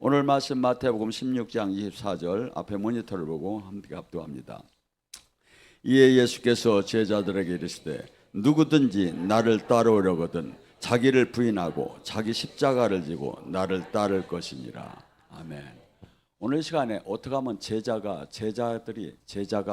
오늘 말씀 마태복음 16장 24절 앞에 모니터를 보고 함께 합독합니다. 이에 예수께서 제자들에게 이르시되 누구든지 나를 따르려거든 자기를 부인하고 자기 십자가를 지고 나를 따를 것이니라. 아멘. 오늘 시간에 어떻게 하면 제자가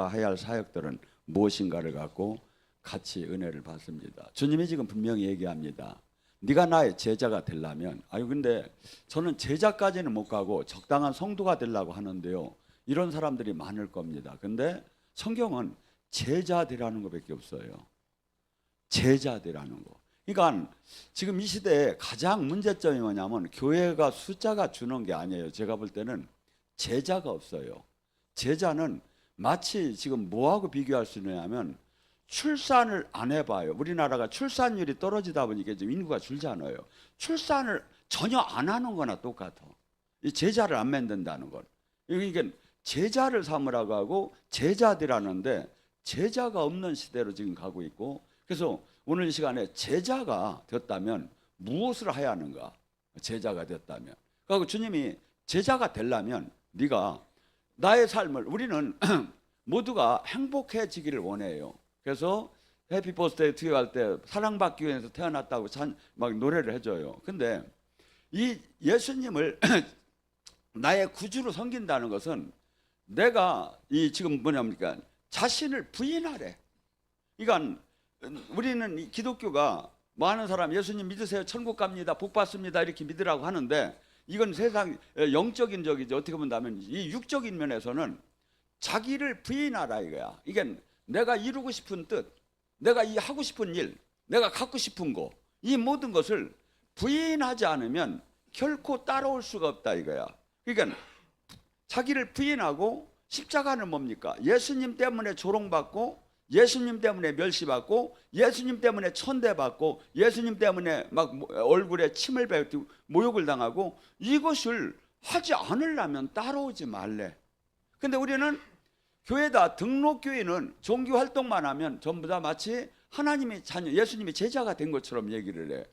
해야 할 사역들은 무엇인가를 갖고 같이 은혜를 받습니다. 주님이 지금 분명히 얘기합니다. 네가 나의 제자가 되려면, 근데 저는 제자까지는 못 가고 적당한 성도가 되려고 하는데요, 이런 사람들이 많을 겁니다. 근데 성경은 제자되라는 것밖에 없어요. 제자되라는 거. 그러니까 지금 이 시대에 가장 문제점이 뭐냐면 교회가 숫자가 주는 게 아니에요. 제가 볼 때는 제자가 없어요. 제자는 마치 지금 뭐하고 비교할 수 있느냐면 출산을 안 해봐요. 우리나라가 출산율이 떨어지다 보니까 지금 인구가 줄잖아요. 출산을 전혀 안 하는 거나 똑같아. 이 제자를 안 만든다는 건. 그러니까 제자를 삼으라고 하고 제자들하는데 제자가 없는 시대로 지금 가고 있고, 그래서 오늘 이 시간에 제자가 됐다면 무엇을 해야 하는가? 제자가 됐다면. 그리고 주님이 제자가 되려면 네가 나의 삶을, 우리는 모두가 행복해지기를 원해요. 그래서 해피 버스데이 투유 할 때 사랑받기 위해서 태어났다고 막 노래를 해줘요. 근데 이 예수님을 나의 구주로 섬긴다는 것은 내가 이 지금 뭐냐니까 자신을 부인하래. 그러니까 우리는 이 기독교가 많은 사람 예수님 믿으세요, 천국 갑니다, 복 받습니다 이렇게 믿으라고 하는데, 이건 세상 영적인 적이죠. 어떻게 본다면 이 육적인 면에서는 자기를 부인하라 이거야. 이게 내가 이루고 싶은 뜻, 내가 이 하고 싶은 일, 내가 갖고 싶은 거, 이 모든 것을 부인하지 않으면 결코 따라올 수가 없다 이거야. 그러니까 자기를 부인하고, 십자가는 뭡니까? 예수님 때문에 조롱받고, 예수님 때문에 멸시받고, 예수님 때문에 천대받고, 예수님 때문에 막 얼굴에 침을 뱉고 모욕을 당하고, 이것을 하지 않으려면 따라오지 말래. 근데 우리는 교회다, 등록교인은 종교 활동만 하면 전부 다 마치 하나님의 자녀, 예수님의 제자가 된 것처럼 얘기를 해.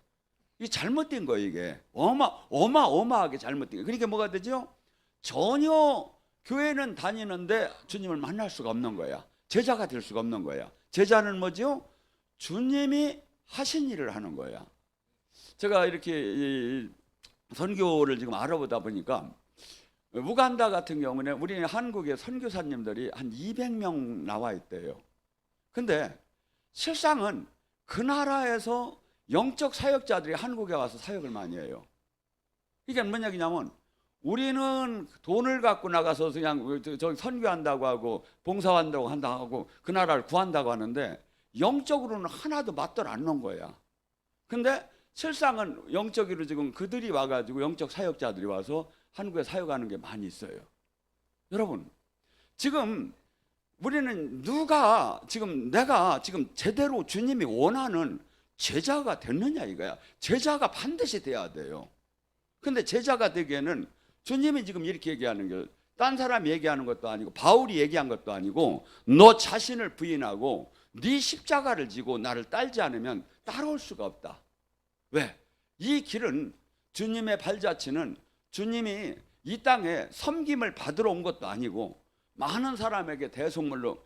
이게 잘못된 거예요. 이게 어마어마하게 잘못된 거예요. 그러니까 뭐가 되죠? 전혀 교회는 다니는데 주님을 만날 수가 없는 거야. 제자가 될 수가 없는 거야. 제자는 뭐죠? 주님이 하신 일을 하는 거야. 제가 이렇게 선교를 지금 알아보다 보니까 우간다 같은 경우는 우리 한국의 선교사님들이 한 200명 나와 있대요. 근데 실상은 그 나라에서 영적 사역자들이 한국에 와서 사역을 많이 해요. 이게 뭔 얘기냐면 우리는 돈을 갖고 나가서 그냥 선교한다고 하고 봉사한다고 한다고 그 나라를 구한다고 하는데 영적으로는 하나도 맞들 않는 거야. 근데 실상은 영적으로 지금 그들이 와가지고 영적 사역자들이 와서 한국에 사역하는 게 많이 있어요. 여러분, 지금 우리는 내가 지금 제대로 주님이 원하는 제자가 됐느냐 이거야. 제자가 반드시 돼야 돼요. 근데 제자가 되기에는 주님이 지금 이렇게 얘기하는 게 딴 사람이 얘기하는 것도 아니고 바울이 얘기한 것도 아니고, 너 자신을 부인하고 네 십자가를 지고 나를 따르지 않으면 따라올 수가 없다. 왜? 이 길은, 주님의 발자취는 주님이 이 땅에 섬김을 받으러 온 것도 아니고 많은 사람에게 대속물로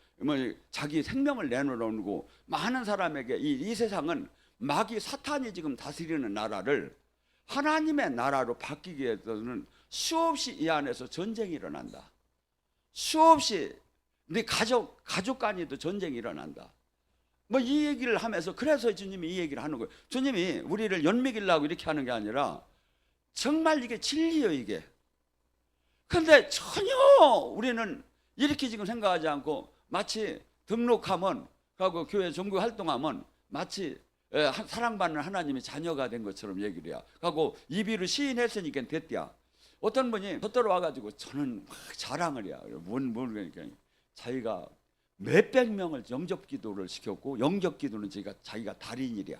자기 생명을 내놓고 많은 사람에게 이 세상은 마귀 사탄이 지금 다스리는 나라를 하나님의 나라로 바뀌기 위해서는 수없이 이 안에서 전쟁이 일어난다. 수없이 네 가족 간에도 전쟁이 일어난다. 이 얘기를 하면서, 그래서 주님이 이 얘기를 하는 거예요. 주님이 우리를 연맥이려고 이렇게 하는 게 아니라 정말 이게 진리예요 이게. 근데 전혀 우리는 이렇게 지금 생각하지 않고 마치 등록하면 하고 교회 종교 활동하면 마치 사랑받는 하나님의 자녀가 된 것처럼 얘기를 해요. 하고 이비를 시인했으니까 됐대야. 어떤 분이 겉들어 와가지고 저는 막 자랑을 해요. 그러니까 자기가 몇백 명을 영접 기도를 시켰고, 영접 기도는 자기가 달인이랴.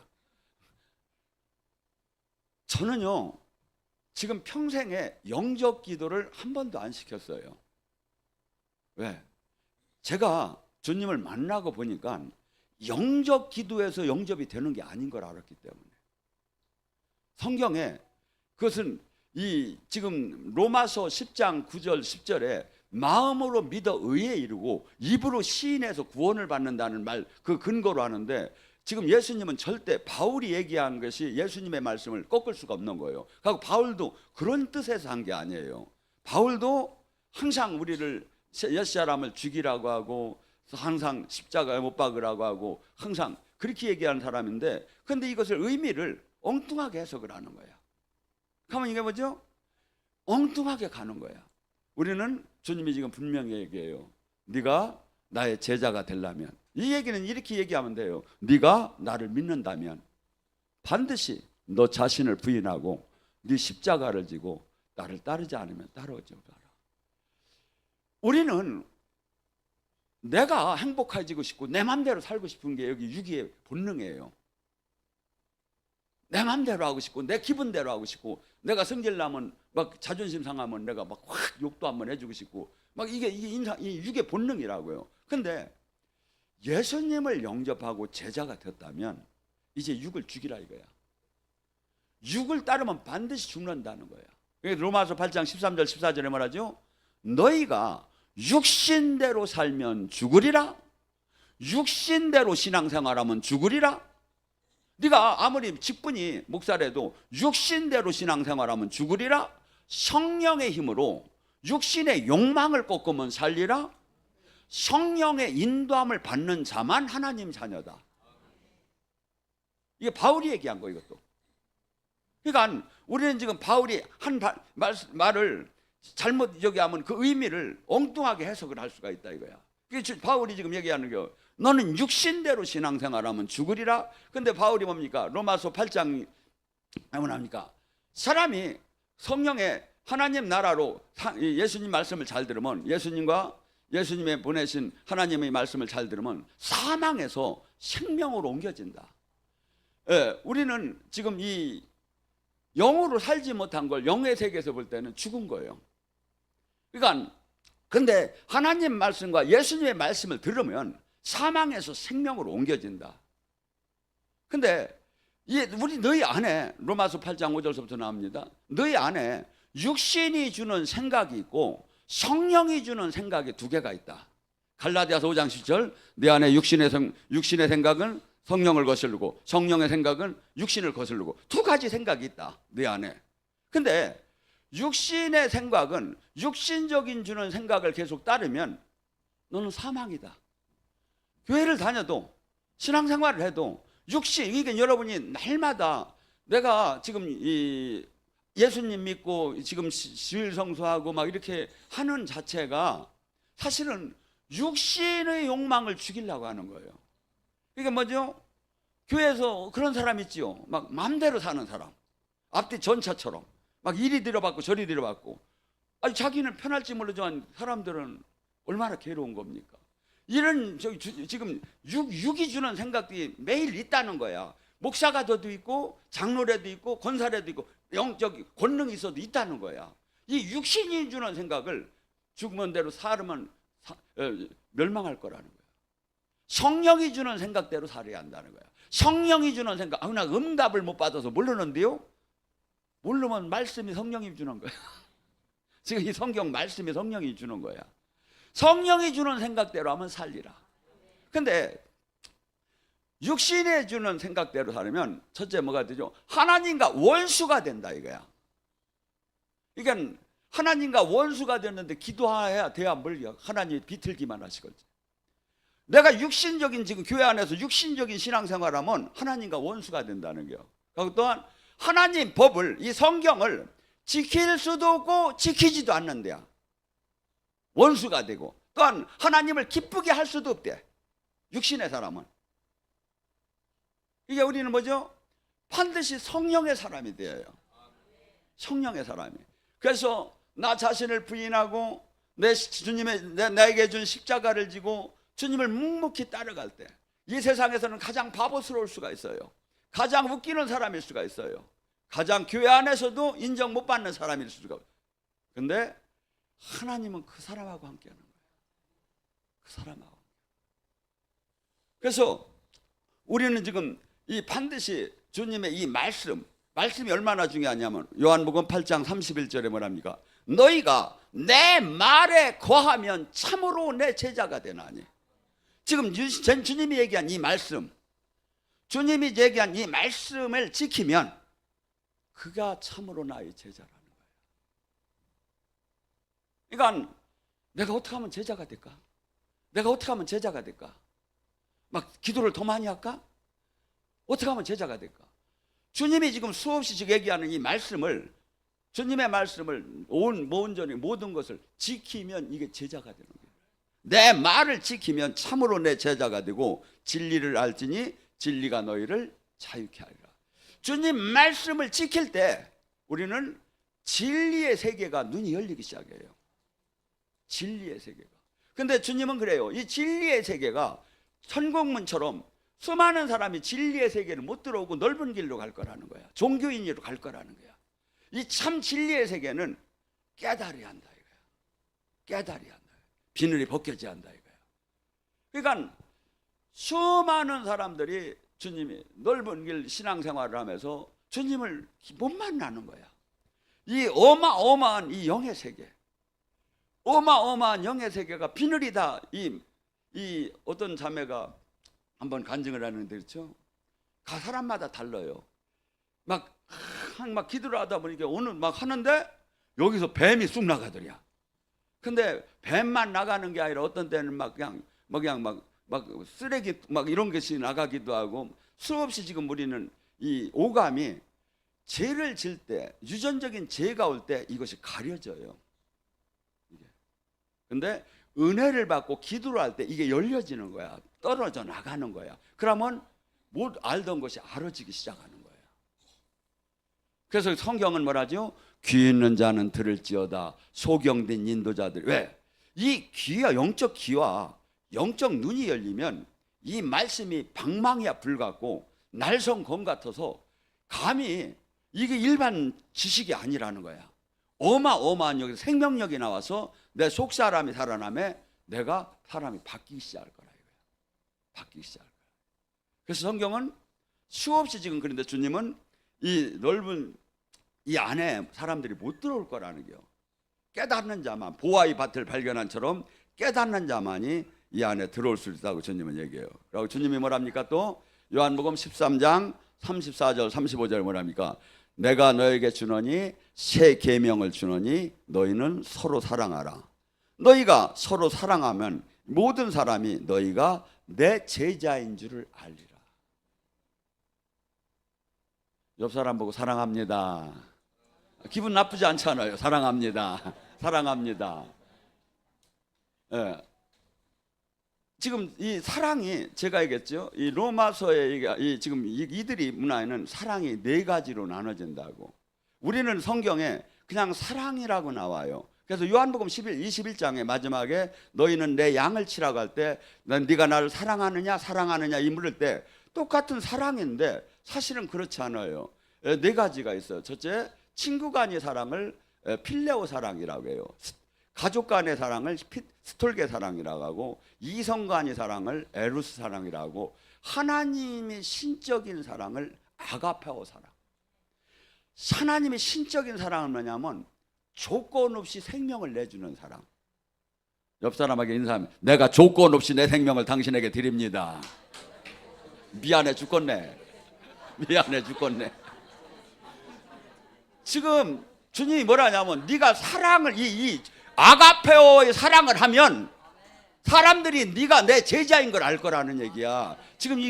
저는요 지금 평생에 영접 기도를 한 번도 안 시켰어요. 왜? 제가 주님을 만나고 보니까 영접 기도에서 영접이 되는 게 아닌 걸 알았기 때문에. 성경에 그것은 이 지금 로마서 10장 9절 10절에 마음으로 믿어 의에 이르고 입으로 시인해서 구원을 받는다는 말 그 근거로 하는데, 지금 예수님은 절대 바울이 얘기한 것이 예수님의 말씀을 꺾을 수가 없는 거예요. 그리고 바울도 그런 뜻에서 한 게 아니에요. 바울도 항상 우리를 옛 사람을 죽이라고 하고 항상 십자가에 못 박으라고 하고 항상 그렇게 얘기하는 사람인데, 근데 이것을 의미를 엉뚱하게 해석을 하는 거야. 그러면 이게 뭐죠? 엉뚱하게 가는 거야. 우리는 주님이 지금 분명히 얘기해요. 네가 나의 제자가 되려면, 이 얘기는 이렇게 얘기하면 돼요. 네가 나를 믿는다면 반드시 너 자신을 부인하고 네 십자가를 지고 나를 따르지 않으면 따라오지 마라. 우리는 내가 행복해지고 싶고 내 맘대로 살고 싶은 게 여기 유기의 본능이에요. 내 맘대로 하고 싶고 내 기분대로 하고 싶고, 내가 성질나면 막 자존심 상하면 내가 막 확 욕도 한번 해주고 싶고, 막 이게 인상, 이 육의 본능이라고요. 근데 예수님을 영접하고 제자가 됐다면 이제 육을 죽이라 이거야. 육을 따르면 반드시 죽는다는 거야. 로마서 8장 13절 14절에 말하죠. 너희가 육신대로 살면 죽으리라. 육신대로 신앙생활하면 죽으리라. 네가 아무리 직분이 목사라도 육신대로 신앙생활하면 죽으리라. 성령의 힘으로 육신의 욕망을 꺾으면 살리라. 성령의 인도함을 받는 자만 하나님 자녀다. 이게 바울이 얘기한 거 이것도. 그러니까 우리는 지금 바울이 한 말을 잘못 하면 그 의미를 엉뚱하게 해석을 할 수가 있다 이거야. 바울이 지금 얘기하는 게 너는 육신대로 신앙생활하면 죽으리라. 근데 바울이 뭡니까? 로마서 8장 뭐랍니까? 사람이 성령의 하나님 나라로 예수님 말씀을 잘 들으면, 예수님과 예수님의 보내신 하나님의 말씀을 잘 들으면 사망에서 생명으로 옮겨진다. 예, 우리는 지금 이 영으로 살지 못한 걸 영의 세계에서 볼 때는 죽은 거예요. 그러니까 근데 하나님 말씀과 예수님의 말씀을 들으면 사망에서 생명으로 옮겨진다. 근데 우리 너희 안에, 로마서 8장 5절서부터 나옵니다. 너희 안에 육신이 주는 생각이 있고 성령이 주는 생각이 두 개가 있다. 갈라디아서 5장 10절, 내 안에 육신의 생각은 성령을 거스르고 성령의 생각은 육신을 거스르고 두 가지 생각이 있다 내 안에. 근데 육신의 생각은 육신적인 주는 생각을 계속 따르면 너는 사망이다. 교회를 다녀도 신앙생활을 해도 육신, 이게 여러분이 날마다 내가 지금 예수님 믿고 지금 주일 성수하고 막 이렇게 하는 자체가 사실은 육신의 욕망을 죽이려고 하는 거예요. 이게 뭐죠? 교회에서 그런 사람 있지요. 막 마음대로 사는 사람, 앞뒤 전차처럼 막 이리 들여받고 저리 들여받고. 아니 자기는 편할지 모르지만 사람들은 얼마나 괴로운 겁니까? 이런 지금 육이 주는 생각들이 매일 있다는 거야. 목사가 돼도 있고 장로라도 있고 권사라도 있고 영적 권능이 있어도 있다는 거야. 이 육신이 주는 생각을 죽은 대로 살으면 멸망할 거라는 거야. 성령이 주는 생각대로 살아야 한다는 거야. 성령이 주는 생각, 나 응답을 못 받아서 모르는데요? 모르면 말씀이 성령이 주는 거야. 지금 이 성경 말씀이 성령이 주는 거야. 성령이 주는 생각대로 하면 살리라. 근데 육신에 주는 생각대로 살면 첫째 뭐가 되죠? 하나님과 원수가 된다 이거야. 그러니까 하나님과 원수가 되는데 기도해야 돼야 뭘 하나님이 비틀기만 하시거든. 내가 육신적인 지금 교회 안에서 육신적인 신앙생활하면 하나님과 원수가 된다는 거예요. 그리고 또한 하나님 법을, 이 성경을 지킬 수도 없고 지키지도 않는데야 원수가 되고, 또한 하나님을 기쁘게 할 수도 없대 육신의 사람은. 이게 우리는 뭐죠? 반드시 성령의 사람이 되어요. 성령의 사람이. 그래서 나 자신을 부인하고 나에게 준 십자가를 지고 주님을 묵묵히 따라갈 때 이 세상에서는 가장 바보스러울 수가 있어요. 가장 웃기는 사람일 수가 있어요. 가장 교회 안에서도 인정 못 받는 사람일 수가 있어요. 근데 하나님은 그 사람하고 함께하는 거예요. 그 사람하고. 그래서 우리는 지금 이 반드시 주님의 이 말씀, 말씀이 얼마나 중요하냐면 요한복음 8장 31절에 뭐랍니까? 너희가 내 말에 거하면 참으로 내 제자가 되나니. 지금 주님이 얘기한 이 말씀, 주님이 얘기한 이 말씀을 지키면 그가 참으로 나의 제자라는 거예요. 그러니까 내가 어떻게 하면 제자가 될까? 내가 어떻게 하면 제자가 될까? 막 기도를 더 많이 할까? 어떻게 하면 제자가 될까? 주님이 지금 수없이 지금 얘기하는 이 말씀을, 주님의 말씀을 온전히 모든 것을 지키면 이게 제자가 되는 거예요. 내 말을 지키면 참으로 내 제자가 되고 진리를 알지니 진리가 너희를 자유케 하리라. 주님 말씀을 지킬 때 우리는 진리의 세계가 눈이 열리기 시작해요. 진리의 세계가. 근데 주님은 그래요. 이 진리의 세계가 천국문처럼 수많은 사람이 진리의 세계를 못 들어오고 넓은 길로 갈 거라는 거야. 종교인으로 갈 거라는 거야. 이 참 진리의 세계는 깨달아야 한다 이거야. 깨달아야 한다. 비늘이 벗겨져야 한다 이거야. 그러니까 수많은 사람들이 주님이 넓은 길 신앙생활을 하면서 주님을 못 만나는 거야. 이 어마어마한 이 영의 세계, 어마어마한 영의 세계가 비늘이다. 이 어떤 자매가 한번 간증을 하는데, 그렇죠? 사람마다 달라요. 막 기도를 하다 보니까 오늘 막 하는데 여기서 뱀이 쑥 나가더랴. 근데 뱀만 나가는 게 아니라 어떤 때는 막 쓰레기 막 이런 것이 나가기도 하고, 수없이 지금 우리는 이 오감이 죄를 질 때, 유전적인 죄가 올 때 이것이 가려져요. 근데 은혜를 받고 기도를 할 때 이게 열려지는 거야. 떨어져 나가는 거야. 그러면 못 알던 것이 알아지기 시작하는 거야. 그래서 성경은 뭐라죠? 귀 있는 자는 들을지어다. 소경된 인도자들. 왜? 이 귀와 영적 귀와 영적 눈이 열리면 이 말씀이 방망이와 불 같고 날성 검 같아서 감히 이게 일반 지식이 아니라는 거야. 어마어마한 여기 생명력이 나와서 내 속 사람이 살아남에 내가 사람이 바뀌기 시작할 거라 이거야. 바뀌기 시작할 거야. 그래서 성경은 수없이 지금 그런데 주님은 이 넓은 이 안에 사람들이 못 들어올 거라는 거요. 깨닫는 자만, 보아의 밭을 발견한처럼 깨닫는 자만이 이 안에 들어올 수 있다고 주님은 얘기해요. 그리고 주님이 뭐랍니까? 또 요한복음 13장 34절 35절 뭐랍니까? 내가 너에게 주노니 새 계명을 주노니 너희는 서로 사랑하라. 너희가 서로 사랑하면 모든 사람이 너희가 내 제자인 줄을 알리라. 옆 사람 보고 사랑합니다. 기분 나쁘지 않잖아요. 사랑합니다. 사랑합니다. 예. 지금 이 사랑이 제가 얘기했죠. 이 로마서에 지금 이들이 문화에는 사랑이 네 가지로 나눠진다고. 우리는 성경에 그냥 사랑이라고 나와요. 그래서 요한복음 21장의 마지막에 너희는 내 양을 치라고 할 때 네가 나를 사랑하느냐 사랑하느냐 이 물을 때 똑같은 사랑인데 사실은 그렇지 않아요. 네 가지가 있어요. 첫째, 친구 간의 사랑을 필레오 사랑이라고 해요. 가족 간의 사랑을 스톨게 사랑이라고 하고, 이성 간의 사랑을 에루스 사랑이라고, 하나님의 신적인 사랑을 아가페오 사랑. 하나님의 신적인 사랑은 뭐냐면 조건 없이 생명을 내주는 사랑. 옆 사람에게 인사하면 내가 조건 없이 내 생명을 당신에게 드립니다. 미안해 죽겠네. 미안해 죽겠네. 지금 주님이 뭐라 하냐면 네가 사랑을 이 아가페오의 사랑을 하면 사람들이 네가 내 제자인 걸 알 거라는 얘기야. 지금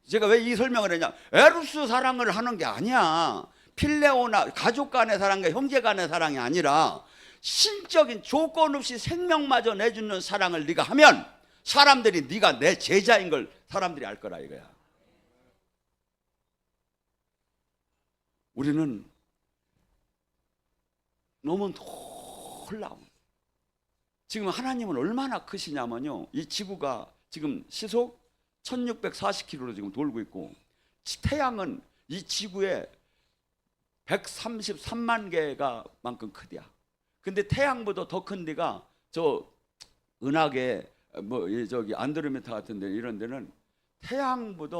제가 왜 이 설명을 했냐? 에루스 사랑을 하는 게 아니야. 필레오나 가족 간의 사랑과 형제 간의 사랑이 아니라 신적인 조건 없이 생명마저 내주는 사랑을 네가 하면 사람들이 네가 내 제자인 걸 사람들이 알 거라 이거야. 우리는 너무 놀라운. 지금 하나님은 얼마나 크시냐면요, 이 지구가 지금 시속 1640km로 지금 돌고 있고, 태양은 이 지구에 133만 개가 만큼 크대야. 근데 태양보다 더 큰 데가 저 은하계 저기 안드로메다 같은 데 이런 데는 태양보다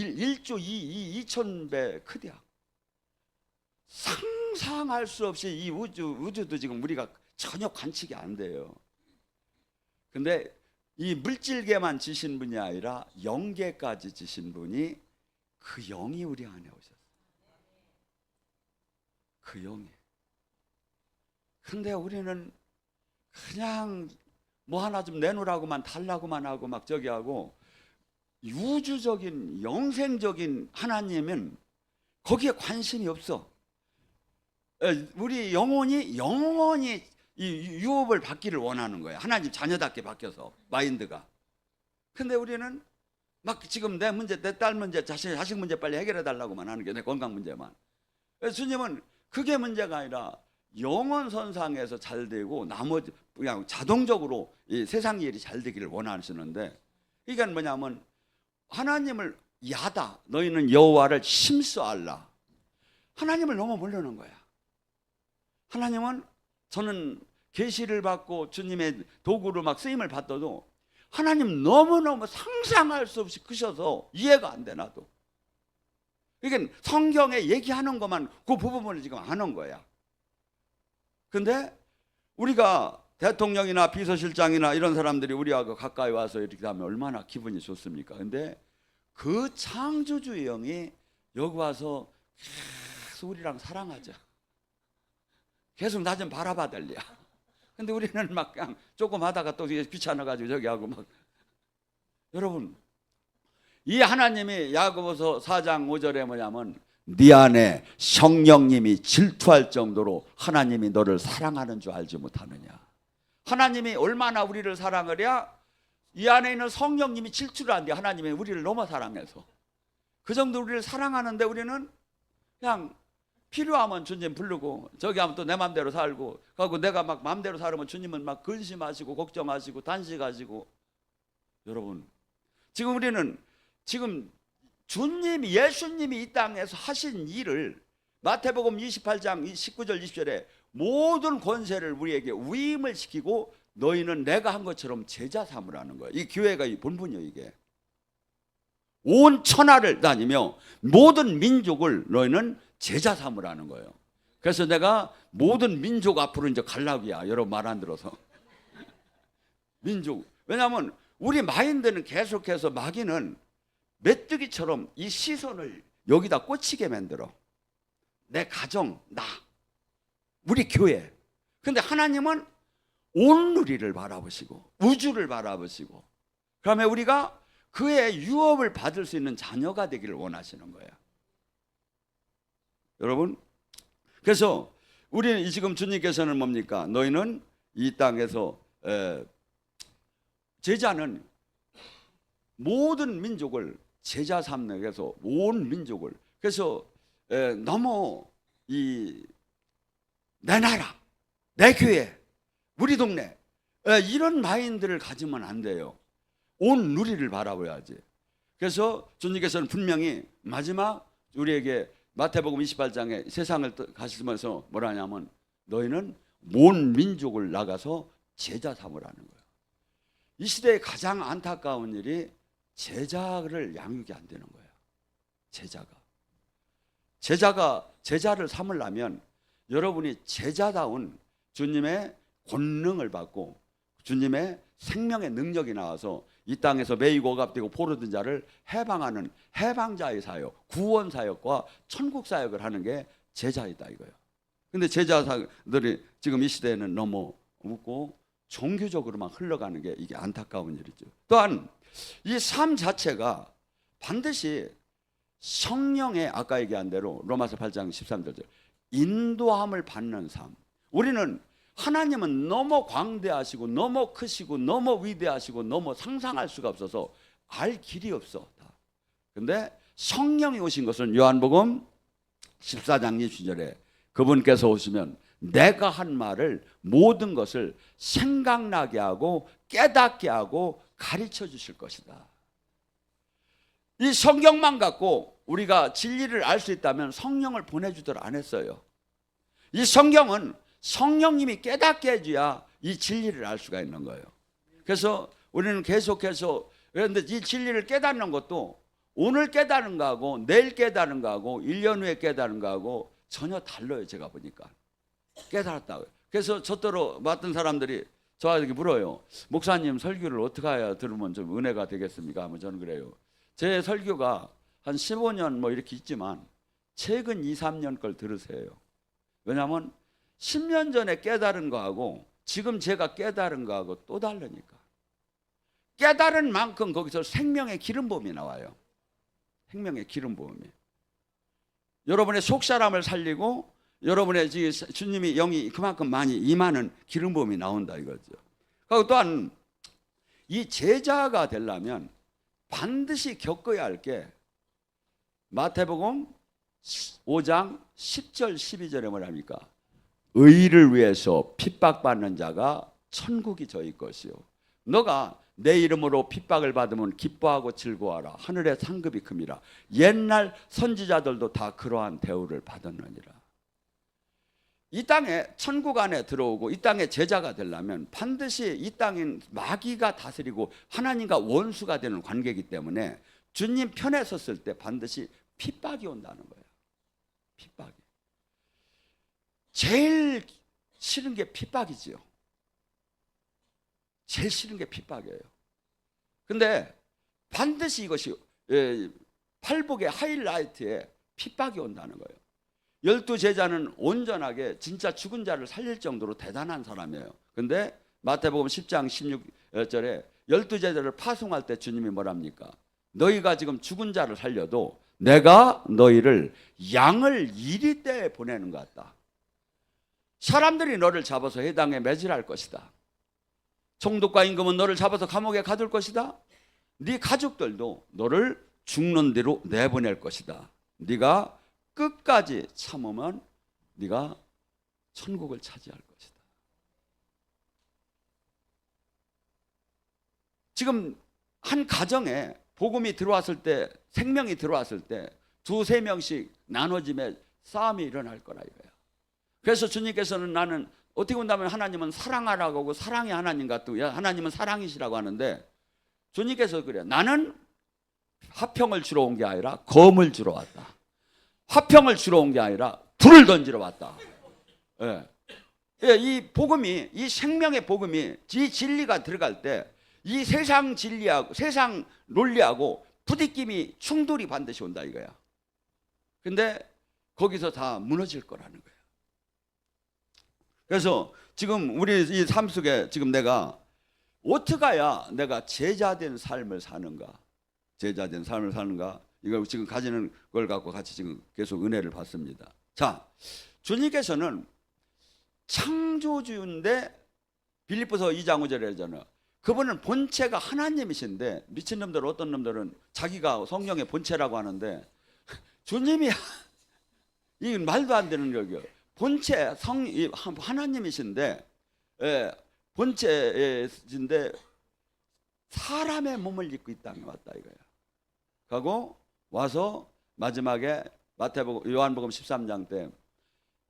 1조 2천배 크대요. 상상할 수 없이 이 우주도 지금 우리가 전혀 관측이 안 돼요. 근데 이 물질계만 지신 분이 아니라 영계까지 지신 분이 그 영이 우리 안에 오셨어요. 그 영이. 근데 우리는 그냥 뭐 하나 좀 내놓으라고만 달라고만 하고 막 저기 하고, 우주적인 영생적인 하나님은 거기에 관심이 없어. 우리 영혼이 이 유업을 받기를 원하는 거야. 하나님 자녀답게 바뀌어서 마인드가. 근데 우리는 막 지금 내 문제, 내 딸 문제, 자식 문제 빨리 해결해 달라고만 하는 게 내 건강 문제만. 주님은 그게 문제가 아니라 영원 선상에서 잘 되고 나머지 그냥 자동적으로 이 세상 일이 잘 되기를 원하시는데, 이게 뭐냐면 하나님을 야다, 너희는 여호와를 힘써 알라. 하나님을 너무 모르는 거야. 하나님은, 저는 계시를 받고 주님의 도구로 막 쓰임을 받아도 하나님 너무너무 상상할 수 없이 크셔서 이해가 안 돼. 나도 이게 성경에 얘기하는 것만 그 부분을 지금 아는 거야. 근데 우리가 대통령이나 비서실장이나 이런 사람들이 우리하고 가까이 와서 이렇게 하면 얼마나 기분이 좋습니까? 근데 그 창조주의 영이 여기 와서 계속 우리랑 사랑하자. 계속 나 좀 바라봐 달랴. 근데 우리는 막 그냥 조금 하다가 또 귀찮아가지고 저기 하고 막. 여러분, 이 하나님이 야고보서 4장 5절에 뭐냐면, 네 안에 성령님이 질투할 정도로 하나님이 너를 사랑하는 줄 알지 못하느냐. 하나님이 얼마나 우리를 사랑을 해야 이 안에 있는 성령님이 질투를 한대. 하나님이 우리를 너무 사랑해서 그 정도 우리를 사랑하는데, 우리는 그냥 필요하면 주님 부르고 저기 하면 또 내 맘대로 살고 하고, 내가 막 맘대로 살으면 주님은 막 근심하시고 걱정하시고 단식하시고. 여러분, 지금 우리는 지금 주님이, 예수님이 이 땅에서 하신 일을 마태복음 28장 19절 20절에 모든 권세를 우리에게 위임을 시키고 너희는 내가 한 것처럼 제자 삼으라는 거예요. 이 교회가 이 본분이에요. 이게 온 천하를 다니며 모든 민족을 너희는 제자 삼으라는 거예요. 그래서 내가 모든 민족 앞으로 이제 갈라고야. 여러분 말 안 들어서. 민족. 왜냐하면 우리 마인드는 계속해서 마귀는 메뚜기처럼 이 시선을 여기다 꽂히게 만들어. 내 가정, 나, 우리 교회. 근데 하나님은 온 우리를 바라보시고 우주를 바라보시고, 그러면 우리가 그의 유업을 받을 수 있는 자녀가 되기를 원하시는 거예요. 여러분, 그래서 우리는 지금 주님께서는 뭡니까? 너희는 이 땅에서 제자는 모든 민족을 제자 삼는, 그래서 온 민족을, 그래서 너무 내 나라, 내 교회, 우리 동네 이런 마인드를 가지면 안 돼요. 온 누리를 바라봐야지. 그래서 주님께서는 분명히 마지막 우리에게 마태복음 28장에 세상을 가시면서 뭐라 하냐면, 너희는 온 민족을 나가서 제자 삼으라는 거예요. 이 시대의 가장 안타까운 일이 제자를 양육이 안 되는 거예요. 제자를 삼으려면 여러분이 제자다운 주님의 권능을 받고 주님의 생명의 능력이 나와서 이 땅에서 매이고 억압되고 포로된 자를 해방하는 해방자의 사역, 구원 사역과 천국 사역을 하는 게 제자이다 이거예요. 근데 제자들이 지금 이 시대에는 너무 웃고 종교적으로만 흘러가는 게 이게 안타까운 일이죠. 또한 이 삶 자체가 반드시 성령의, 아까 얘기한 대로 로마서 8장 13절 인도함을 받는 삶. 우리는 하나님은 너무 광대하시고 너무 크시고 너무 위대하시고 너무 상상할 수가 없어서 알 길이 없어. 근데 성령이 오신 것은 요한복음 14장 20절에 그분께서 오시면 내가 한 말을 모든 것을 생각나게 하고 깨닫게 하고 가르쳐 주실 것이다. 이 성경만 갖고 우리가 진리를 알 수 있다면 성령을 보내주도록 안 했어요. 이 성경은 성령님이 깨닫게 해줘야 이 진리를 알 수가 있는 거예요. 그래서 우리는 계속해서, 그런데 이 진리를 깨닫는 것도 오늘 깨달은 거하고 내일 깨달은 거하고 1년 후에 깨달은 거하고 전혀 달라요. 제가 보니까 깨달았다고요. 그래서 저더러 맡은 사람들이 저에게 물어요. 목사님 설교를 어떻게 해야 들으면 좀 은혜가 되겠습니까? 하면 저는 그래요. 제 설교가 한 15년 뭐 이렇게 있지만 최근 2, 3년 걸 들으세요. 왜냐하면 10년 전에 깨달은 거하고 지금 제가 깨달은 거하고 또 다르니까. 깨달은 만큼 거기서 생명의 기름부음이 나와요. 생명의 기름부음이. 여러분의 속사람을 살리고 여러분의 주님이 영이 그만큼 많이 임하는 기름부음이 나온다 이거죠. 그리고 또한 이 제자가 되려면 반드시 겪어야 할 게 마태복음 5장 10절 12절에 뭐랍니까? 의를 위해서 핍박받는 자가 천국이 저희 것이요. 너가 내 이름으로 핍박을 받으면 기뻐하고 즐거워하라. 하늘의 상급이 큼이라. 옛날 선지자들도 다 그러한 대우를 받았느니라. 이 땅에 천국 안에 들어오고 이 땅에 제자가 되려면 반드시 이 땅인 마귀가 다스리고 하나님과 원수가 되는 관계이기 때문에 주님 편에 섰을 때 반드시 핍박이 온다는 거예요. 핍박이. 제일 싫은 게 핍박이지요. 제일 싫은 게 핍박이에요. 근데 반드시 이것이 팔복의 하이라이트에 핍박이 온다는 거예요. 12제자는 온전하게 진짜 죽은 자를 살릴 정도로 대단한 사람이에요. 근데 마태복음 10장 16절에 12제자를 파송할 때 주님이 뭐랍니까? 너희가 지금 죽은 자를 살려도 내가 너희를 양을 이리 때에 보내는 것 같다. 사람들이 너를 잡아서 회당에 매질할 것이다. 총독과 임금은 너를 잡아서 감옥에 가둘 것이다. 네 가족들도 너를 죽는 대로 내보낼 것이다. 네가 끝까지 참으면 네가 천국을 차지할 것이다. 지금 한 가정에 복음이 들어왔을 때, 생명이 들어왔을 때 두세 명씩 나눠짐에 싸움이 일어날 거라 이거야. 그래서 주님께서는 나는 어떻게 본다면 하나님은 사랑하라고 하고 사랑이 하나님 같고 하나님은 사랑이시라고 하는데 주님께서 그래요. 나는 화평을 주러 온 게 아니라 검을 주러 왔다. 화평을 주러 온 게 아니라 불을 던지러 왔다. 예. 이 복음이, 이 생명의 복음이, 이 진리가 들어갈 때 이 세상 진리하고 세상 논리하고 부딪힘이 충돌이 반드시 온다 이거야. 근데 거기서 다 무너질 거라는 거야. 그래서 지금 우리 이 삶 속에 지금 내가 어떻게 해야 내가 제자된 삶을 사는가? 제자된 삶을 사는가? 이거 지금 가지는 걸 갖고 같이 지금 계속 은혜를 받습니다. 자, 주님께서는 창조주인데 빌립보서 2장 5절에 하잖아요. 그분은 본체가 하나님이신데 미친놈들 어떤 놈들은 자기가 성령의 본체라고 하는데 주님이 이 말도 안 되는 거예요. 본체 하나님이신데 본체이신데 사람의 몸을 입고 이 땅에 왔다 이거야. 하고 와서 마지막에 마태복음 요한복음 13장 때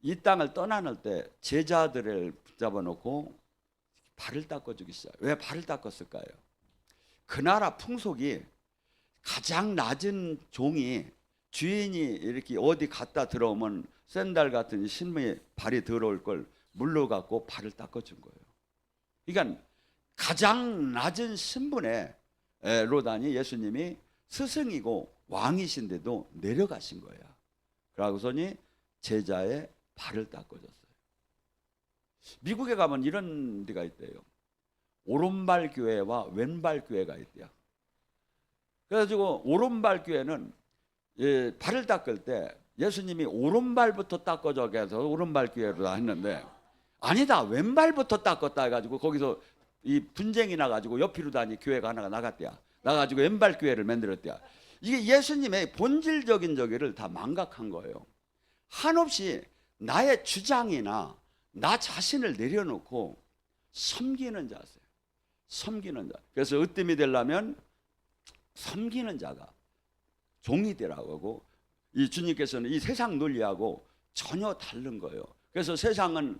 이 땅을 떠나는 때 제자들을 붙잡아 놓고 발을 닦아주기 시작. 왜 발을 닦았을까요? 그 나라 풍속이 가장 낮은 종이 주인이 이렇게 어디 갔다 들어오면 샌들 같은 신부의 발이 더러울 걸 물로 갖고 발을 닦아준 거예요. 그러니까 가장 낮은 신분의 로다니 예수님이 스승이고 왕이신데도 내려가신 거야. 그러고서니 제자의 발을 닦아줬어요. 미국에 가면 이런 데가 있대요. 오른발 교회와 왼발 교회가 있대요. 그래가지고 오른발 교회는 발을 닦을 때 예수님이 오른발부터 닦아줘 해서 오른발 교회로 했는데 아니다 왼발부터 닦았다 해가지고 거기서 이 분쟁이 나가지고 옆으로 다니 교회가 하나가 나갔대요. 나가지고 왼발 교회를 만들었대요. 이게 예수님의 본질적인 저기를 다 망각한 거예요. 한없이 나의 주장이나 나 자신을 내려놓고 섬기는 자세요. 섬기는 자. 그래서 으뜸이 되려면 섬기는 자가 종이 되라고 하고 이 주님께서는 이 세상 논리하고 전혀 다른 거예요. 그래서 세상은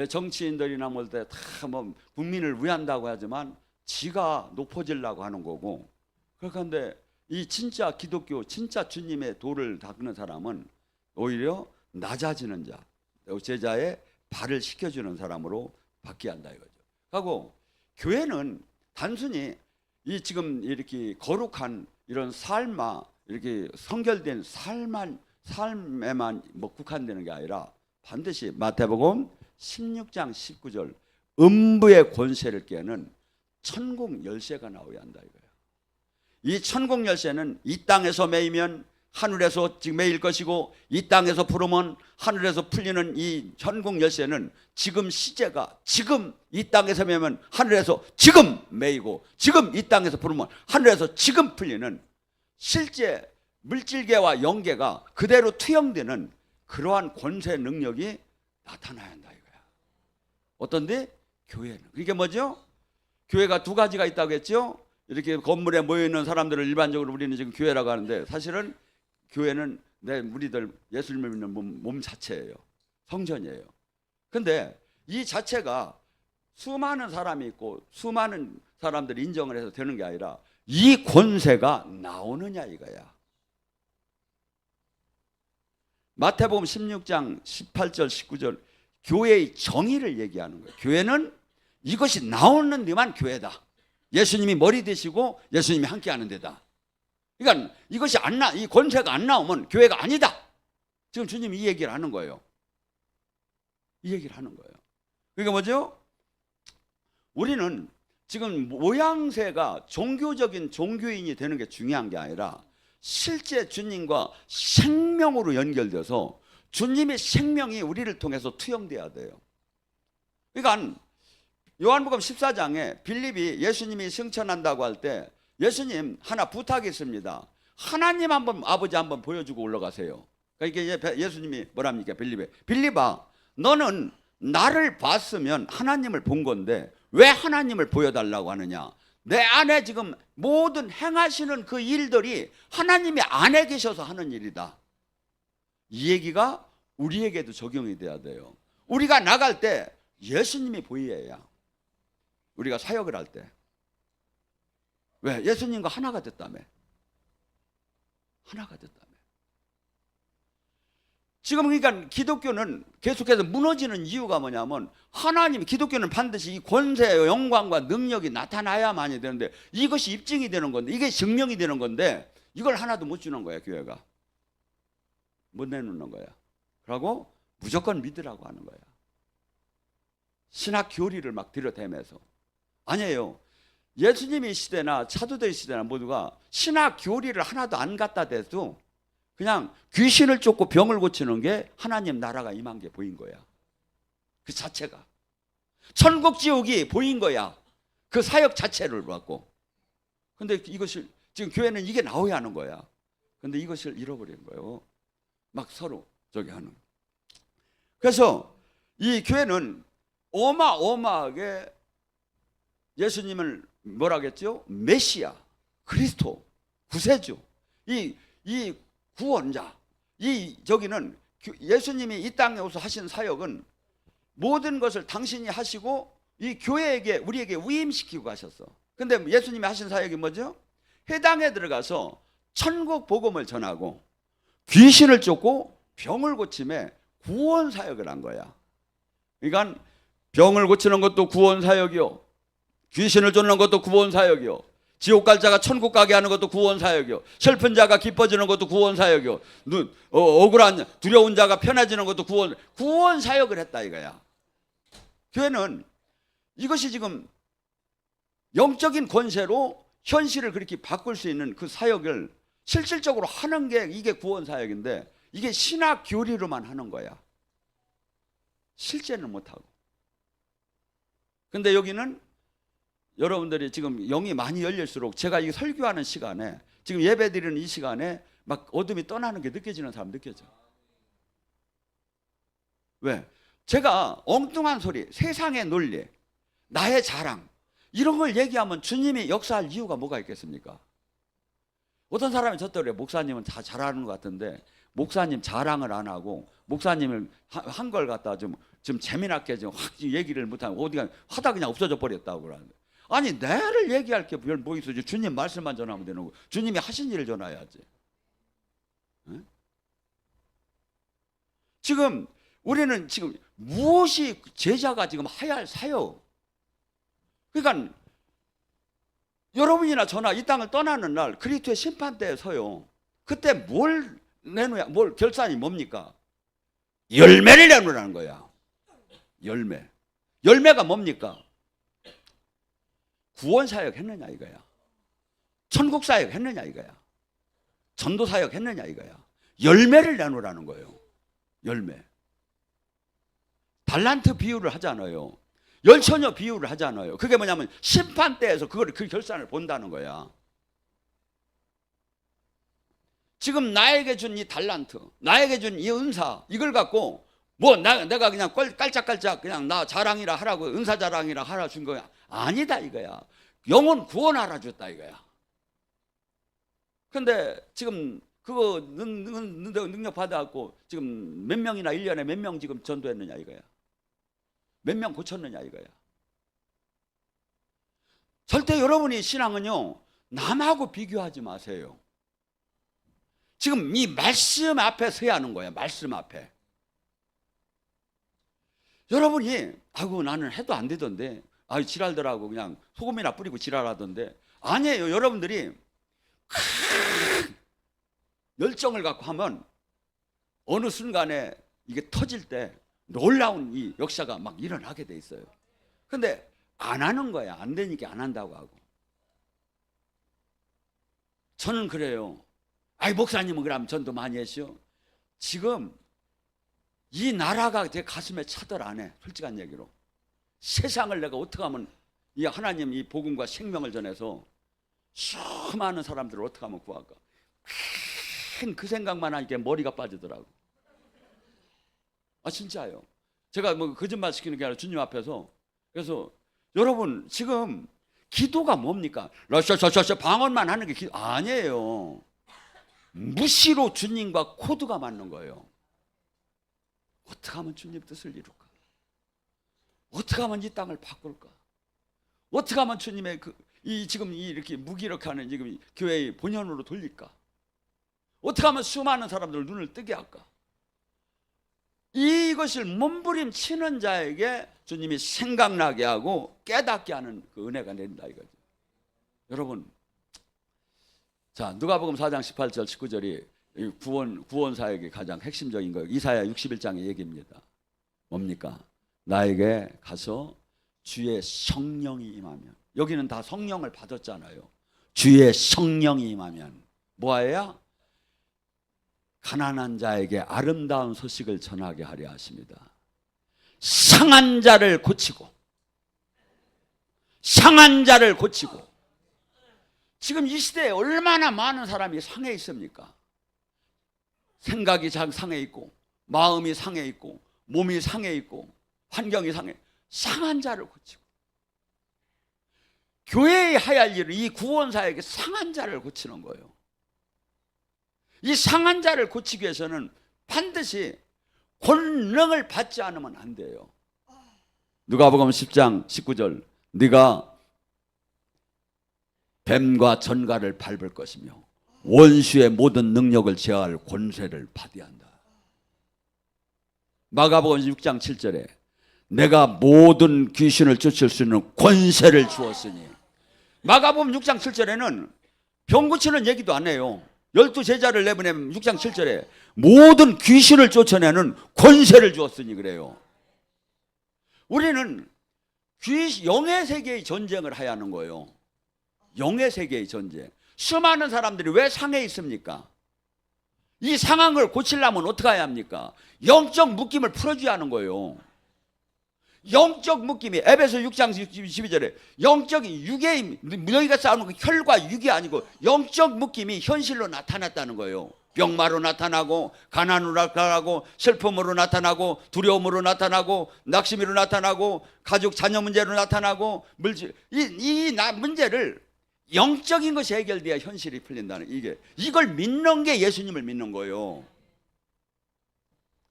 정치인들이나 뭘 때 다 뭐 국민을 위한다고 하지만 지가 높아지려고 하는 거고 그런데 이 진짜 기독교, 진짜 주님의 도를 닦는 사람은 오히려 낮아지는 자, 제자의 발을 씻겨주는 사람으로 바뀌어야 한다 이거죠. 하고 교회는 단순히 이 지금 이렇게 거룩한 이런 삶아 이렇게 성결된 삶에만 뭐 국한되는 게 아니라 반드시 마태복음 16장 19절 음부의 권세를 깨는 천국 열쇠가 나와야 한다 이거예요. 이 천국 열쇠는 이 땅에서 매이면 하늘에서 지금 매일 것이고 이 땅에서 풀으면 하늘에서 풀리는 이 천국 열쇠는 지금 시제가 지금 이 땅에서 매면 하늘에서 지금 매이고 지금 이 땅에서 풀으면 하늘에서 지금 풀리는 실제 물질계와 영계가 그대로 투영되는 그러한 권세 능력이 나타나야 한다 이거야. 어떤데? 교회는. 그게 뭐죠? 교회가 두 가지가 있다고 했죠. 이렇게 건물에 모여있는 사람들을 일반적으로 우리는 지금 교회라고 하는데 사실은 교회는 우리들 예수님을 믿는 몸 자체예요. 성전이에요. 근데 이 자체가 수많은 사람이 있고 수많은 사람들이 인정을 해서 되는 게 아니라 이 권세가 나오느냐 이거야. 마태복음 16장 18절 19절 교회의 정의를 얘기하는 거예요. 교회는 이것이 나오는 데만 교회다. 예수님이 머리 되시고 예수님이 함께 하는 데다. 그러니까 이것이 이 권세가 안 나오면 교회가 아니다. 지금 주님이 이 얘기를 하는 거예요. 이 얘기를 하는 거예요. 그러니까 뭐죠? 우리는 지금 모양새가 종교적인 종교인이 되는 게 중요한 게 아니라 실제 주님과 생명으로 연결돼서 주님의 생명이 우리를 통해서 투영돼야 돼요. 그러니까 요한복음 14장에 빌립이 예수님이 승천한다고 할 때 예수님 하나 부탁이 있습니다. 하나님 아버지 한번 보여주고 올라가세요. 그러니까 예수님이 뭐랍니까? 빌립아 너는 나를 봤으면 하나님을 본 건데 왜 하나님을 보여달라고 하느냐? 내 안에 지금 모든 행하시는 그 일들이 하나님이 안에 계셔서 하는 일이다. 이 얘기가 우리에게도 적용이 돼야 돼요. 우리가 나갈 때 예수님이 보여야. 우리가 사역을 할 때. 왜? 예수님과 하나가 됐다며. 하나가 됐다며. 지금 그러니까 기독교는 계속해서 무너지는 이유가 뭐냐면 하나님, 기독교는 반드시 이 권세의 영광과 능력이 나타나야만이 되는데 이것이 입증이 되는 건데 이게 증명이 되는 건데 이걸 하나도 못 주는 거야 교회가. 못 내놓는 거야. 그러고 무조건 믿으라고 하는 거야. 신학 교리를 막 들여대면서. 아니에요. 예수님의 시대나 차도의 시대나 모두가 신학 교리를 하나도 안 갖다 대도 그냥 귀신을 쫓고 병을 고치는 게 하나님 나라가 임한 게 보인 거야. 그 자체가. 천국 지옥이 보인 거야. 그 사역 자체를 갖고. 근데 이것을 지금 교회는 이게 나와야 하는 거야. 근데 이것을 잃어버린 거예요. 막 서로 저기 하는. 그래서 이 교회는 어마어마하게 예수님을 뭐라겠죠? 메시아, 그리스도, 구세주, 이 구원자, 저기는 예수님이 이 땅에 오셔서 하신 사역은 모든 것을 당신이 하시고 이 교회에게 우리에게 위임시키고 가셨어. 근데 예수님이 하신 사역이 뭐죠? 회당에 들어가서 천국 복음을 전하고 귀신을 쫓고 병을 고침에 구원 사역을 한 거야. 그러니까 병을 고치는 것도 구원 사역이요, 귀신을 쫓는 것도 구원 사역이요, 지옥 갈 자가 천국 가게 하는 것도 구원 사역이요, 슬픈 자가 기뻐지는 것도 구원 사역이요, 억울한 두려운 자가 편해지는 것도 구원 사역을 했다 이거야. 교회는 이것이 지금 영적인 권세로 현실을 그렇게 바꿀 수 있는 그 사역을 실질적으로 하는 게 이게 구원 사역인데 이게 신학 교리로만 하는 거야. 실제는 못하고. 근데 여기는 여러분들이 지금 영이 많이 열릴수록 제가 이 설교하는 시간에 지금 예배 드리는 이 시간에 막 어둠이 떠나는 게 느껴지는 사람 느껴져. 왜? 제가 엉뚱한 소리, 세상의 논리, 나의 자랑 이런 걸 얘기하면 주님이 역사할 이유가 뭐가 있겠습니까? 어떤 사람이 저때 그래, 목사님은 다 잘하는 것 같은데 목사님 자랑을 안 하고 목사님을 한 걸 갖다 좀 재미나게 좀 확 얘기를 못하고 어디가 하다 그냥 없어져 버렸다고 그러는데, 아니 나를 얘기할 게 뭐 있어? 주님 말씀만 전하면 되는 거. 주님이 하신 일을 전해야지. 응? 지금 우리는 지금 무엇이 제자가 지금 해야 할 사역? 그러니까 여러분이나 저나 이 땅을 떠나는 날 그리스도의 심판대에 서요. 그때 뭘 내놓아야, 뭘 결산이 뭡니까? 열매를 내놓으라는 거야. 열매. 열매가 뭡니까? 구원 사역 했느냐 이거야. 천국 사역 했느냐 이거야. 전도 사역 했느냐 이거야. 열매를 내놓으라는 거예요. 열매. 달란트 비유를 하잖아요. 열처녀 비유를 하잖아요. 그게 뭐냐면 심판대에서 그 결산을 본다는 거야. 지금 나에게 준 이 달란트, 나에게 준 이 은사, 이걸 갖고 뭐 내가 그냥 깔짝깔짝 그냥 나 자랑이라 하라고, 은사 자랑이라 하라 준 거야. 아니다 이거야. 영혼 구원하라 줬다 이거야. 근데 지금 그거 능력 받아갖고 지금 몇 명이나 1년에 몇 명 지금 전도했느냐 이거야. 몇 명 고쳤느냐 이거야. 절대 여러분이 신앙은요 남하고 비교하지 마세요. 지금 이 말씀 앞에 서야 하는 거야. 말씀 앞에. 여러분이 아이고 나는 해도 안 되던데, 아유 지랄더라고 그냥 소금이나 뿌리고 지랄하던데, 아니에요. 여러분들이 열정을 갖고 하면 어느 순간에 이게 터질 때 놀라운 이 역사가 막 일어나게 돼 있어요. 근데 안 하는 거야. 안 되니까 안 한다고 하고. 저는 그래요. 아이 목사님은 그럼 전도 많이 했죠. 지금 이 나라가 제 가슴에 차들 안 해. 솔직한 얘기로. 세상을 내가 어떻게 하면 이 하나님 이 복음과 생명을 전해서 수많은 사람들을 어떻게 하면 구할까. 그 생각만 하니까 머리가 빠지더라고. 아 진짜요. 제가 뭐 거짓말 시키는 게 아니라 주님 앞에서. 그래서 여러분 지금 기도가 뭡니까? 러셔 방언만 하는 게 기도 아니에요. 무시로 주님과 코드가 맞는 거예요. 어떻게 하면 주님 뜻을 이룰까? 어떻게 하면 이 땅을 바꿀까? 어떻게 하면 주님의 지금 이렇게 무기력하는 지금 교회의 본연으로 돌릴까? 어떻게 하면 수많은 사람들 눈을 뜨게 할까? 이것을 몸부림치는 자에게 주님이 생각나게 하고 깨닫게 하는 그 은혜가 내린다 이거죠. 여러분, 자 누가복음 4장 18절 19절이 구원 사역의 가장 핵심적인 거예요. 이사야 61장의 얘기입니다. 뭡니까? 나에게 가서 주의 성령이 임하면, 여기는 다 성령을 받았잖아요. 주의 성령이 임하면 뭐예요? 가난한 자에게 아름다운 소식을 전하게 하려 하십니다. 상한 자를 고치고, 상한 자를 고치고. 지금 이 시대에 얼마나 많은 사람이 상해 있습니까? 생각이 상해 있고, 마음이 상해 있고, 몸이 상해 있고, 환경이 상해. 상한 자를 고치고. 교회에 해야 할 일은 이 구원사에게 상한 자를 고치는 거예요. 이 상한 자를 고치기 위해서는 반드시 권능을 받지 않으면 안 돼요. 누가복음 10장 19절 네가 뱀과 전갈을 밟을 것이며 원수의 모든 능력을 제어할 권세를 받아야 한다. 마가복음 6장 7절에 내가 모든 귀신을 쫓을 수 있는 권세를 주었으니. 마가복음 6장 7절에는 병 고치는 얘기도 안 해요. 12제자를 내보내면 6장 7절에 모든 귀신을 쫓아내는 권세를 주었으니 그래요. 우리는 영의 세계의 전쟁을 해야 하는 거예요. 영의 세계의 전쟁. 수많은 사람들이 왜 상해 있습니까? 이 상황을 고치려면 어떻게 해야 합니까? 영적 묶임을 풀어줘야 하는 거예요. 영적 묶임이 에베소 6장 12절에 영적인 육의 너희가 싸우는 그 혈과 육이 아니고 영적 묶임이 현실로 나타났다는 거예요. 병마로 나타나고 가난으로 나타나고 슬픔으로 나타나고 두려움으로 나타나고 낙심으로 나타나고 가족 자녀 문제로 나타나고 물질 이 문제를 영적인 것이 해결돼야 현실이 풀린다는 이걸 믿는 게 예수님을 믿는 거예요.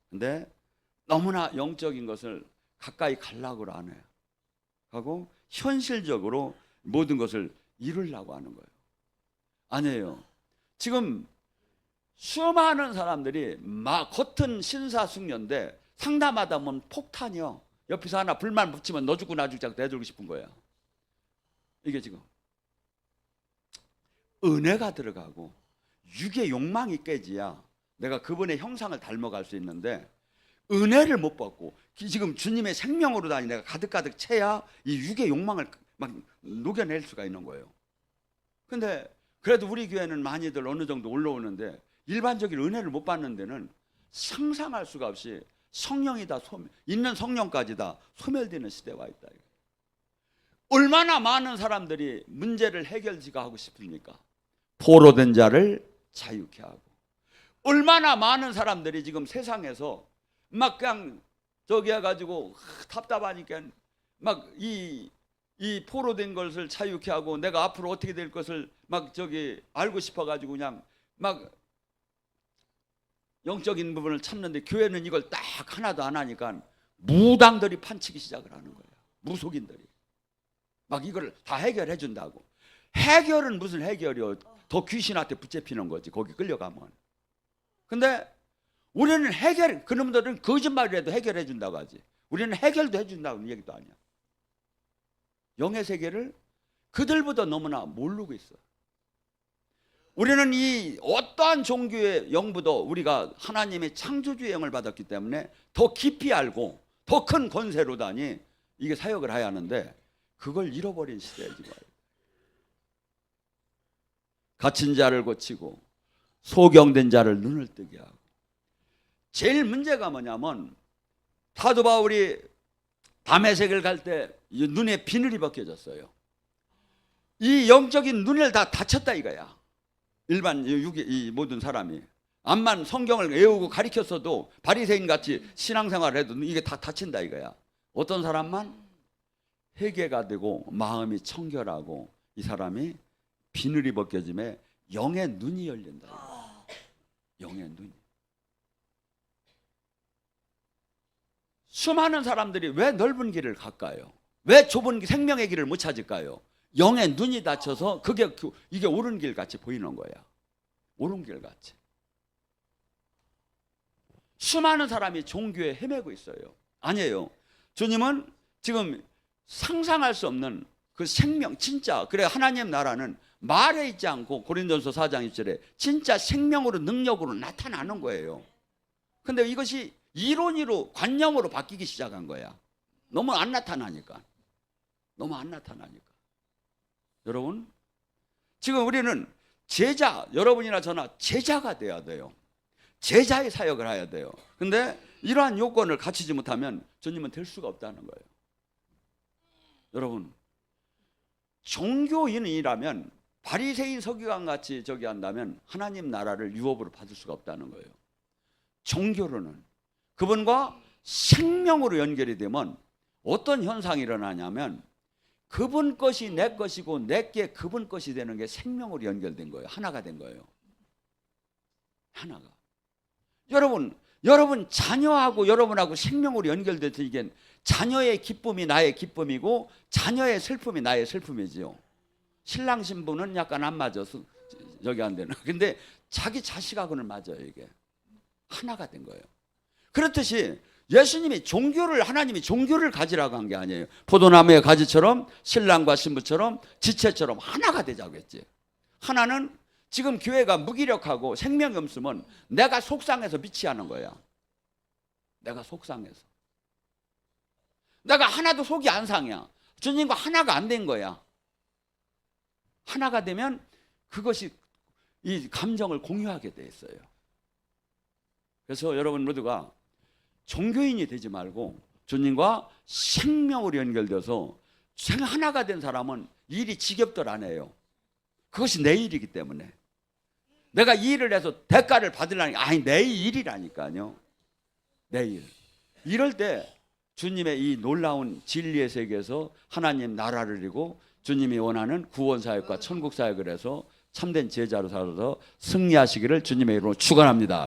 근데 너무나 영적인 것을 가까이 가려고 안 해요. 하고 현실적으로 모든 것을 이루려고 하는 거예요. 아니에요. 지금 수많은 사람들이 막 겉은 신사숙녀인데 상담하다 보면 폭탄이요. 옆에서 하나 불만 붙이면 너 죽고 나 죽자고 내들고 싶은 거야. 이게 지금 은혜가 들어가고 육의 욕망이 깨지야 내가 그분의 형상을 닮아갈 수 있는데, 은혜를 못 받고 지금 주님의 생명으로 다니 내가 가득가득 채야 이 육의 욕망을 막 녹여낼 수가 있는 거예요. 근데 그래도 우리 교회는 많이들 어느 정도 올라오는데 일반적인 은혜를 못 받는 데는 상상할 수가 없이 성령이 다 있는 성령까지 다 소멸되는 시대가 있다. 얼마나 많은 사람들이 문제를 해결하고 싶습니까? 포로된 자를 자유케 하고. 얼마나 많은 사람들이 지금 세상에서 막 그냥 저기 해가지고 답답하니까 막 이 포로된 것을 자유케 하고 내가 앞으로 어떻게 될 것을 막 저기 알고 싶어가지고 그냥 막 영적인 부분을 찾는데, 교회는 이걸 딱 하나도 안 하니까 무당들이 판치기 시작을 하는 거예요. 무속인들이 막 이걸 다 해결해 준다고. 해결은 무슨 해결이요? 더 귀신한테 붙잡히는 거지, 거기 끌려가면. 근데 우리는 해결, 그놈들은 거짓말이라도 해결해 준다고 하지, 우리는 해결도 해준다는 얘기도 아니야. 영의 세계를 그들보다 너무나 모르고 있어. 우리는 이 어떠한 종교의 영부도 우리가 하나님의 창조주의 영을 받았기 때문에 더 깊이 알고 더 큰 권세로 다니 이게 사역을 해야 하는데, 그걸 잃어버린 시대에 지금 갇힌 자를 고치고 소경된 자를 눈을 뜨게 하고. 제일 문제가 뭐냐면 사도 바울이 다메섹을 갈 때 눈에 비늘이 벗겨졌어요. 이 영적인 눈을 다 닫혔다 이거야. 일반 이 모든 사람이 암만 성경을 외우고 가르쳤어도 바리새인 같이 신앙생활을 해도 이게 다 닫힌다 이거야. 어떤 사람만 회개가 되고 마음이 청결하고 이 사람이 비늘이 벗겨짐에 영의 눈이 열린다. 영의 눈이. 수많은 사람들이 왜 넓은 길을 갈까요? 왜 좁은 생명의 길을 못 찾을까요? 영의 눈이 닫혀서 이게 옳은 길 같이 보이는 거야. 옳은 길 같이. 수많은 사람이 종교에 헤매고 있어요. 아니에요. 주님은 지금 상상할 수 없는 그 생명, 진짜 그래 하나님 나라는 말에 있지 않고 고린도전서 4장 1절에 진짜 생명으로 능력으로 나타나는 거예요. 근데 이것이 이론으로 관념으로 바뀌기 시작한 거야. 너무 안 나타나니까. 너무 안 나타나니까. 여러분, 지금 우리는 제자, 여러분이나 저나 제자가 돼야 돼요. 제자의 사역을 해야 돼요. 근데 이러한 요건을 갖추지 못하면 주님은 될 수가 없다는 거예요. 여러분, 종교인이라면 바리새인 서기관 같이 저기 한다면 하나님 나라를 유업으로 받을 수가 없다는 거예요. 종교로는 그분과 생명으로 연결이 되면 어떤 현상이 일어나냐면 그분 것이 내 것이고 내게 그분 것이 되는 게 생명으로 연결된 거예요. 하나가 된 거예요. 하나가. 여러분 자녀하고 여러분하고 생명으로 연결돼서 이게 자녀의 기쁨이 나의 기쁨이고 자녀의 슬픔이 나의 슬픔이지요. 신랑 신부는 약간 안 맞아서 저기 안 되는. 근데 자기 자식하고는 맞아요. 이게 하나가 된 거예요. 그렇듯이 예수님이 하나님이 종교를 가지라고 한 게 아니에요. 포도나무의 가지처럼 신랑과 신부처럼 지체처럼 하나가 되자고 했지. 하나는 지금 교회가 무기력하고 생명이 없으면 내가 속상해서 미치하는 거야. 내가 속상해서. 내가 하나도 속이 안 상해. 주님과 하나가 안 된 거야. 하나가 되면 그것이 이 감정을 공유하게 돼 있어요. 그래서 여러분 모두가 종교인이 되지 말고 주님과 생명으로 연결돼서 하나가 된 사람은 일이 지겹들 안 해요. 그것이 내 일이기 때문에. 내가 이 일을 해서 대가를 받으려니까 아니 내 일이라니까요. 내 일. 이럴 때 주님의 이 놀라운 진리의 세계에서 하나님 나라를 이루고 주님이 원하는 구원 사역과 천국 사역을 해서 참된 제자로 살아서 승리하시기를 주님의 이름으로 축원합니다.